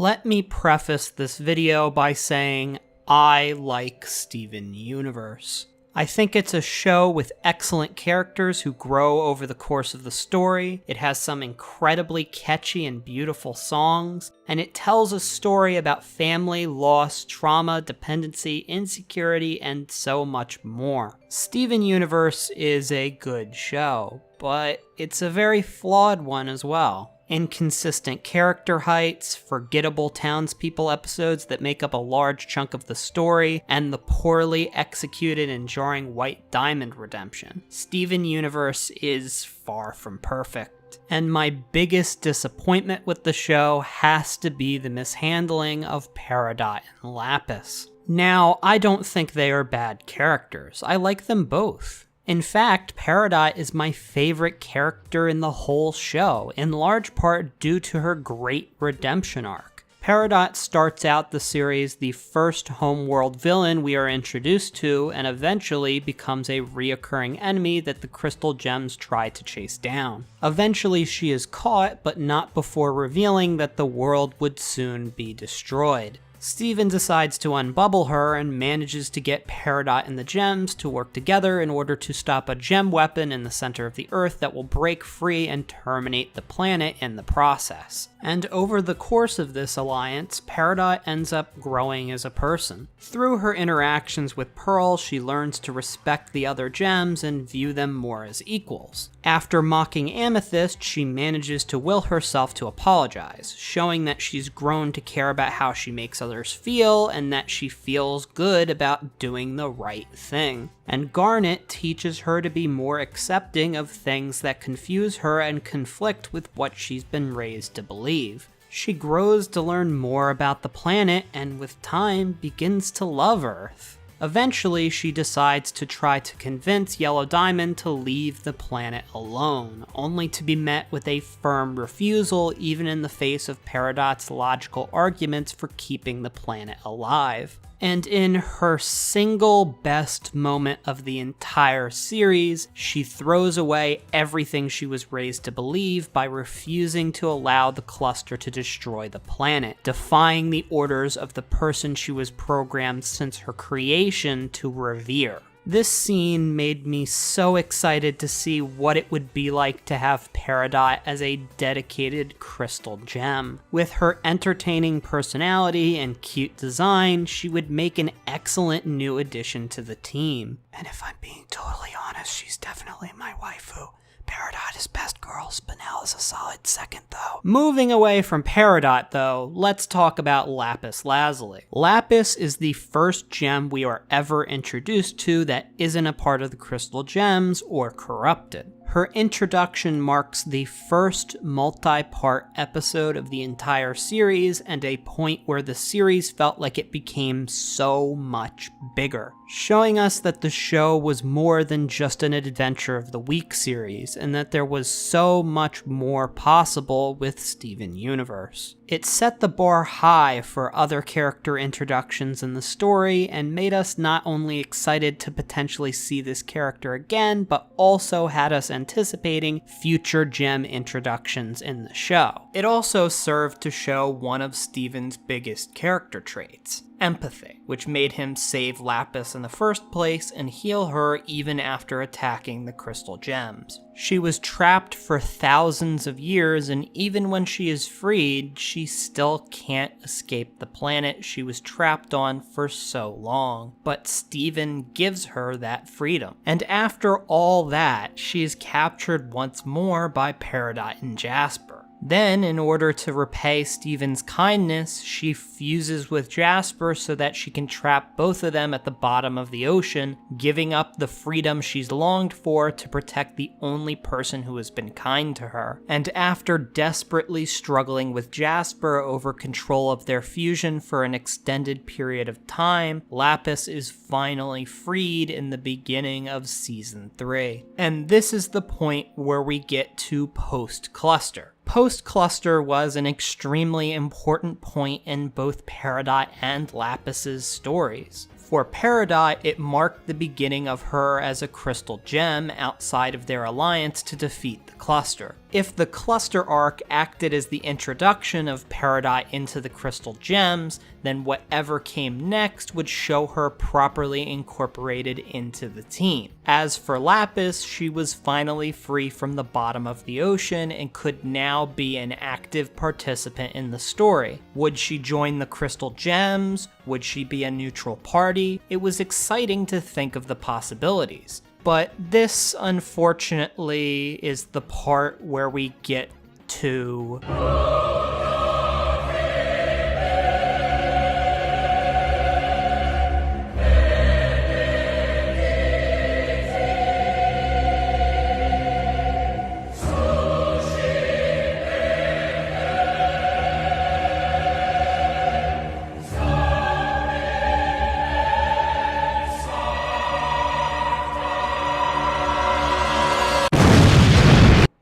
Let me preface this video by saying I like Steven Universe. I think it's a show with excellent characters who grow over the course of the story. It has some incredibly catchy and beautiful songs, and it tells a story about family, loss, trauma, dependency, insecurity, and so much more. Steven Universe is a good show, but it's a very flawed one as well. Inconsistent character heights, forgettable townspeople episodes that make up a large chunk of the story, and the poorly executed and jarring White Diamond redemption. Steven Universe is far from perfect. And my biggest disappointment with the show has to be the mishandling of Peridot and Lapis. Now, I don't think they are bad characters. I like them both. In fact, Peridot is my favorite character in the whole show, in large part due to her great redemption arc. Peridot starts out the series the first homeworld villain we are introduced to, and eventually becomes a reoccurring enemy that the crystal gems try to chase down. Eventually she is caught, but not before revealing that the world would soon be destroyed. Steven decides to unbubble her and manages to get Peridot and the gems to work together in order to stop a gem weapon in the center of the Earth that will break free and terminate the planet in the process. And over the course of this alliance, Peridot ends up growing as a person. Through her interactions with Pearl, she learns to respect the other gems and view them more as equals. After mocking Amethyst, she manages to will herself to apologize, showing that she's grown to care about how she makes others feel and that she feels good about doing the right thing. And Garnet teaches her to be more accepting of things that confuse her and conflict with what she's been raised to believe. She grows to learn more about the planet and with time begins to love Earth. Eventually, she decides to try to convince Yellow Diamond to leave the planet alone, only to be met with a firm refusal even in the face of Peridot's logical arguments for keeping the planet alive. And in her single best moment of the entire series, she throws away everything she was raised to believe by refusing to allow the cluster to destroy the planet, defying the orders of the person she was programmed since her creation to revere. This scene made me so excited to see what it would be like to have Peridot as a dedicated crystal gem. With her entertaining personality and cute design, she would make an excellent new addition to the team. And if I'm being totally honest, she's definitely my waifu. Peridot is best girl, Spinel is a solid second though. Moving away from Peridot though, let's talk about Lapis Lazuli. Lapis is the first gem we are ever introduced to that isn't a part of the crystal gems or corrupted. Her introduction marks the first multi-part episode of the entire series and a point where the series felt like it became so much bigger, showing us that the show was more than just an Adventure of the Week series and that there was so much more possible with Steven Universe. It set the bar high for other character introductions in the story and made us not only excited to potentially see this character again, but also had us anticipating future gem introductions in the show. It also served to show one of Steven's biggest character traits, empathy, which made him save Lapis in the first place and heal her even after attacking the crystal gems. She was trapped for thousands of years, and even when she is freed, she still can't escape the planet she was trapped on for so long. But Steven gives her that freedom. And after all that, she is captured once more by Peridot and Jasper. Then, in order to repay Steven's kindness, she fuses with Jasper so that she can trap both of them at the bottom of the ocean, giving up the freedom she's longed for to protect the only person who has been kind to her. And after desperately struggling with Jasper over control of their fusion for an extended period of time, Lapis is finally freed in the beginning of Season 3. And this is the point where we get to post-cluster. Post-cluster was an extremely important point in both Peridot and Lapis's stories. For Peridot, it marked the beginning of her as a crystal gem outside of their alliance to defeat the cluster. If the cluster arc acted as the introduction of Peridot into the crystal gems, then whatever came next would show her properly incorporated into the team. As for Lapis, she was finally free from the bottom of the ocean and could now be an active participant in the story. Would she join the crystal gems? Would she be a neutral party? It was exciting to think of the possibilities. But this, unfortunately, is the part where we get to...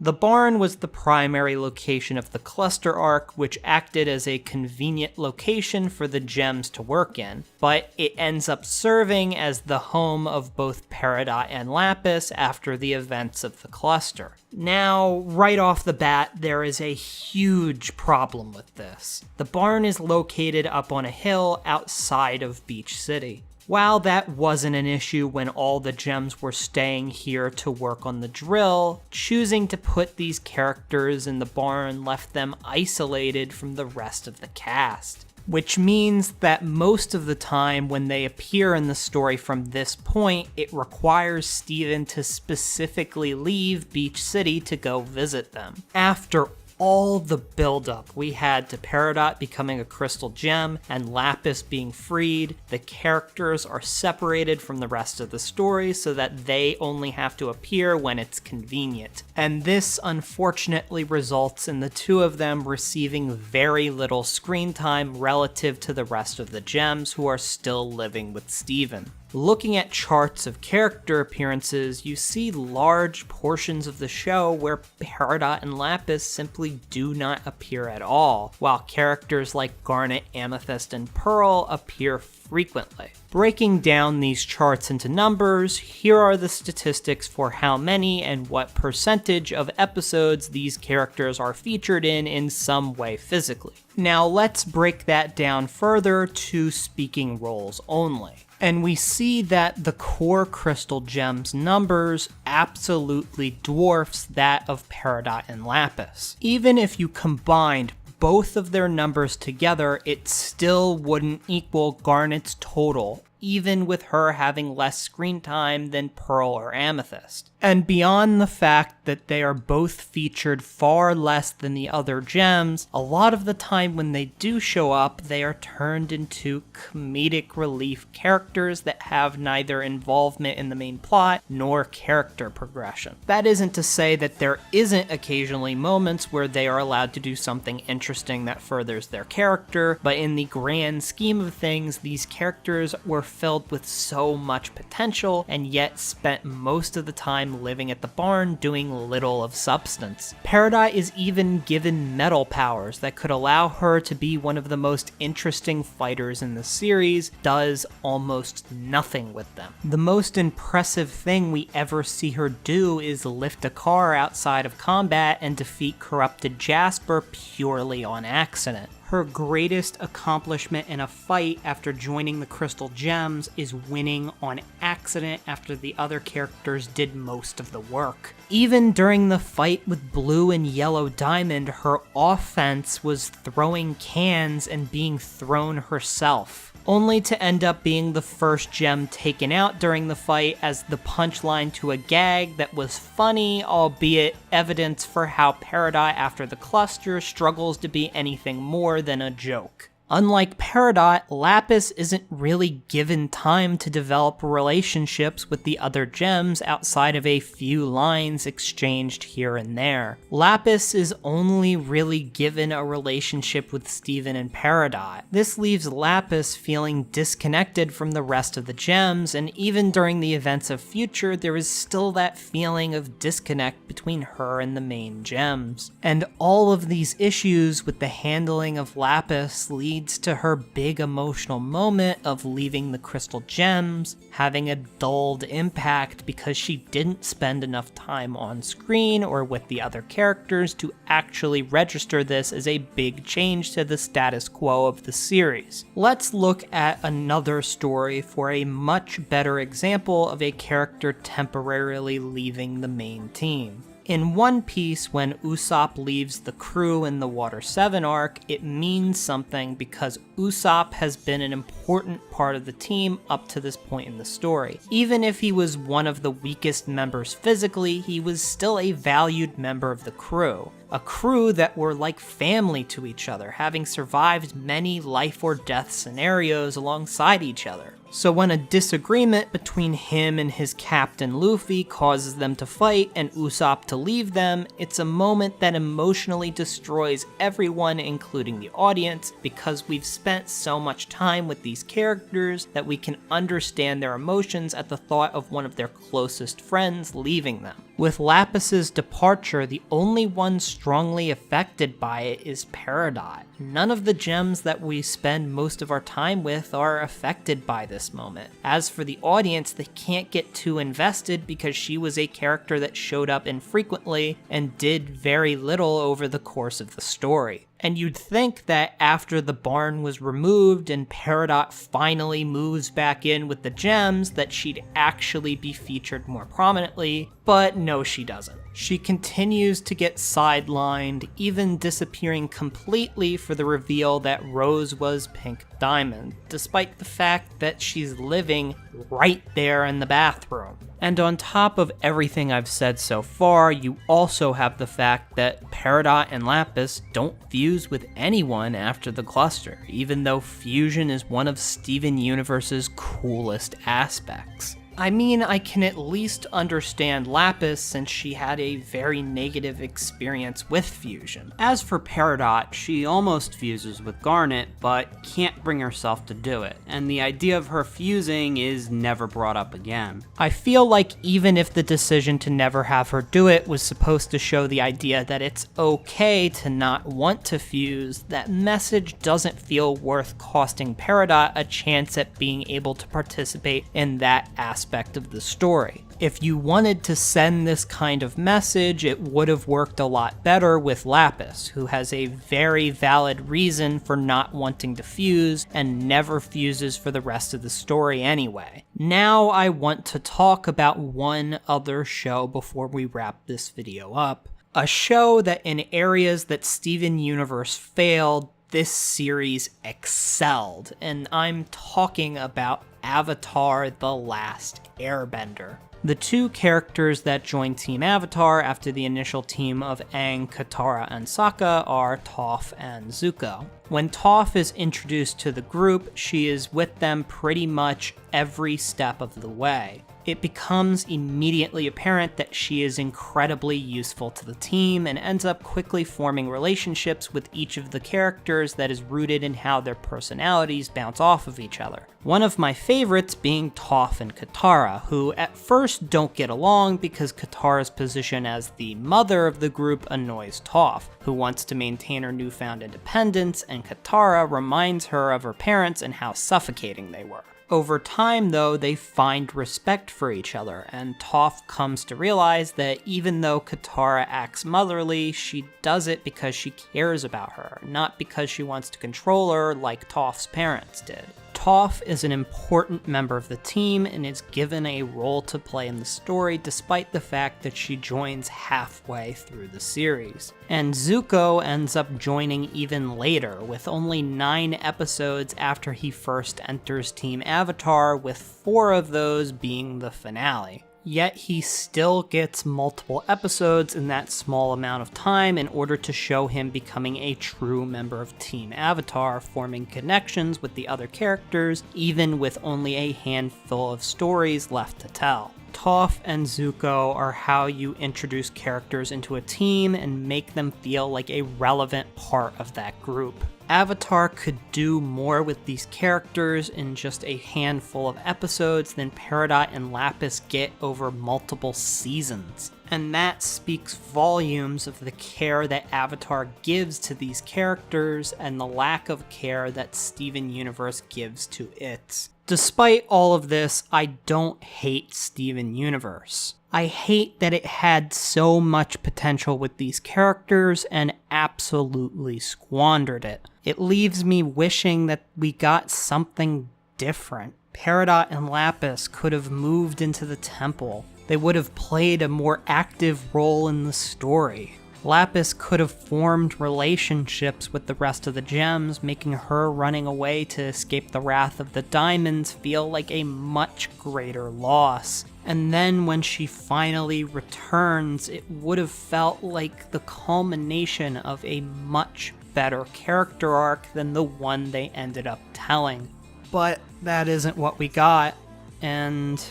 The barn was the primary location of the cluster arc, which acted as a convenient location for the gems to work in, but it ends up serving as the home of both Peridot and Lapis after the events of the cluster. Now, right off the bat, there is a huge problem with this. The barn is located up on a hill outside of Beach City. While that wasn't an issue when all the gems were staying here to work on the drill, choosing to put these characters in the barn left them isolated from the rest of the cast. Which means that most of the time when they appear in the story from this point, it requires Steven to specifically leave Beach City to go visit them. After all the buildup we had to Peridot becoming a crystal gem and Lapis being freed, the characters are separated from the rest of the story so that they only have to appear when it's convenient. And this unfortunately results in the two of them receiving very little screen time relative to the rest of the gems who are still living with Steven. Looking at charts of character appearances, you see large portions of the show where Peridot and Lapis simply do not appear at all, while characters like Garnet, Amethyst, and Pearl appear frequently. Breaking down these charts into numbers, here are the statistics for how many and what percentage of episodes these characters are featured in some way physically. Now let's break that down further to speaking roles only. And we see that the core crystal gems numbers absolutely dwarfs that of Peridot and Lapis. Even if you combined both of their numbers together, it still wouldn't equal Garnet's total, even with her having less screen time than Pearl or Amethyst. And beyond the fact that they are both featured far less than the other gems, a lot of the time when they do show up, they are turned into comedic relief characters that have neither involvement in the main plot nor character progression. That isn't to say that there isn't occasionally moments where they are allowed to do something interesting that furthers their character, but in the grand scheme of things, these characters were filled with so much potential and yet spent most of the time living at the barn doing little of substance. Peridot is even given metal powers that could allow her to be one of the most interesting fighters in the series, does almost nothing with them. The most impressive thing we ever see her do is lift a car outside of combat and defeat corrupted Jasper purely on accident. Her greatest accomplishment in a fight after joining the Crystal Gems is winning on accident after the other characters did most of the work. Even during the fight with Blue and Yellow Diamond, her offense was throwing cans and being thrown herself, only to end up being the first gem taken out during the fight as the punchline to a gag that was funny, albeit evidence for how Peridot after the cluster struggles to be anything more than a joke. Unlike Peridot, Lapis isn't really given time to develop relationships with the other gems outside of a few lines exchanged here and there. Lapis is only really given a relationship with Steven and Peridot. This leaves Lapis feeling disconnected from the rest of the gems, and even during the events of Future, there is still that feeling of disconnect between her and the main gems. And all of these issues with the handling of Lapis lead leads to her big emotional moment of leaving the crystal gems, having a dulled impact because she didn't spend enough time on screen or with the other characters to actually register this as a big change to the status quo of the series. Let's look at another story for a much better example of a character temporarily leaving the main team. In One Piece, when Usopp leaves the crew in the Water 7 arc, it means something because Usopp has been an important part of the team up to this point in the story. Even if he was one of the weakest members physically, he was still a valued member of the crew. A crew that were like family to each other, having survived many life or death scenarios alongside each other. So when a disagreement between him and his captain Luffy causes them to fight and Usopp to leave them, it's a moment that emotionally destroys everyone, including the audience, because we've spent so much time with these characters that we can understand their emotions at the thought of one of their closest friends leaving them. With Lapis's departure, the only one strongly affected by it is Peridot. None of the gems that we spend most of our time with are affected by this moment. As for the audience, they can't get too invested because she was a character that showed up infrequently and did very little over the course of the story. And you'd think that after the barn was removed and Peridot finally moves back in with the gems, that she'd actually be featured more prominently, but no, she doesn't. She continues to get sidelined, even disappearing completely for the reveal that Rose was Pink Diamond, despite the fact that she's living right there in the bathroom. And on top of everything I've said so far, you also have the fact that Peridot and Lapis don't fuse with anyone after the cluster, even though fusion is one of Steven Universe's coolest aspects. I mean, I can at least understand Lapis since she had a very negative experience with fusion. As for Peridot, she almost fuses with Garnet, but can't bring herself to do it, and the idea of her fusing is never brought up again. I feel like even if the decision to never have her do it was supposed to show the idea that it's okay to not want to fuse, that message doesn't feel worth costing Peridot a chance at being able to participate in that aspect of the story. If you wanted to send this kind of message, it would have worked a lot better with Lapis, who has a very valid reason for not wanting to fuse and never fuses for the rest of the story anyway. Now I want to talk about one other show before we wrap this video up. A show that in areas that Steven Universe failed, this series excelled, and I'm talking about Avatar: The Last Airbender. The two characters that join Team Avatar after the initial team of Aang, Katara, and Sokka are Toph and Zuko. When Toph is introduced to the group, she is with them pretty much every step of the way. It becomes immediately apparent that she is incredibly useful to the team and ends up quickly forming relationships with each of the characters that is rooted in how their personalities bounce off of each other. One of my favorites being Toph and Katara, who at first don't get along because Katara's position as the mother of the group annoys Toph, who wants to maintain her newfound independence, and Katara reminds her of her parents and how suffocating they were. Over time, though, they find respect for each other, and Toph comes to realize that even though Katara acts motherly, she does it because she cares about her, not because she wants to control her like Toph's parents did. Toph is an important member of the team and is given a role to play in the story despite the fact that she joins halfway through the series. And Zuko ends up joining even later, with only 9 episodes after he first enters Team Avatar, with 4 of those being the finale. Yet he still gets multiple episodes in that small amount of time in order to show him becoming a true member of Team Avatar, forming connections with the other characters, even with only a handful of stories left to tell. Toph and Zuko are how you introduce characters into a team and make them feel like a relevant part of that group. Avatar could do more with these characters in just a handful of episodes than Peridot and Lapis get over multiple seasons. And that speaks volumes of the care that Avatar gives to these characters and the lack of care that Steven Universe gives to it. Despite all of this, I don't hate Steven Universe. I hate that it had so much potential with these characters and absolutely squandered it. It leaves me wishing that we got something different. Peridot and Lapis could have moved into the temple. They would have played a more active role in the story. Lapis could have formed relationships with the rest of the gems, making her running away to escape the wrath of the diamonds feel like a much greater loss. And then when she finally returns, it would have felt like the culmination of a much better character arc than the one they ended up telling. But that isn't what we got, and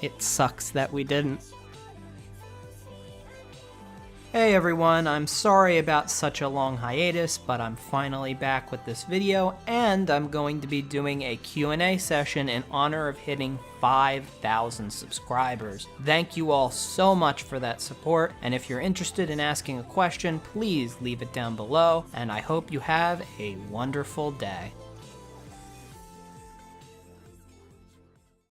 it sucks that we didn't. Hey everyone, I'm sorry about such a long hiatus, but I'm finally back with this video, and I'm going to be doing a Q&A session in honor of hitting 5,000 subscribers. Thank you all so much for that support, and if you're interested in asking a question, please leave it down below, and I hope you have a wonderful day.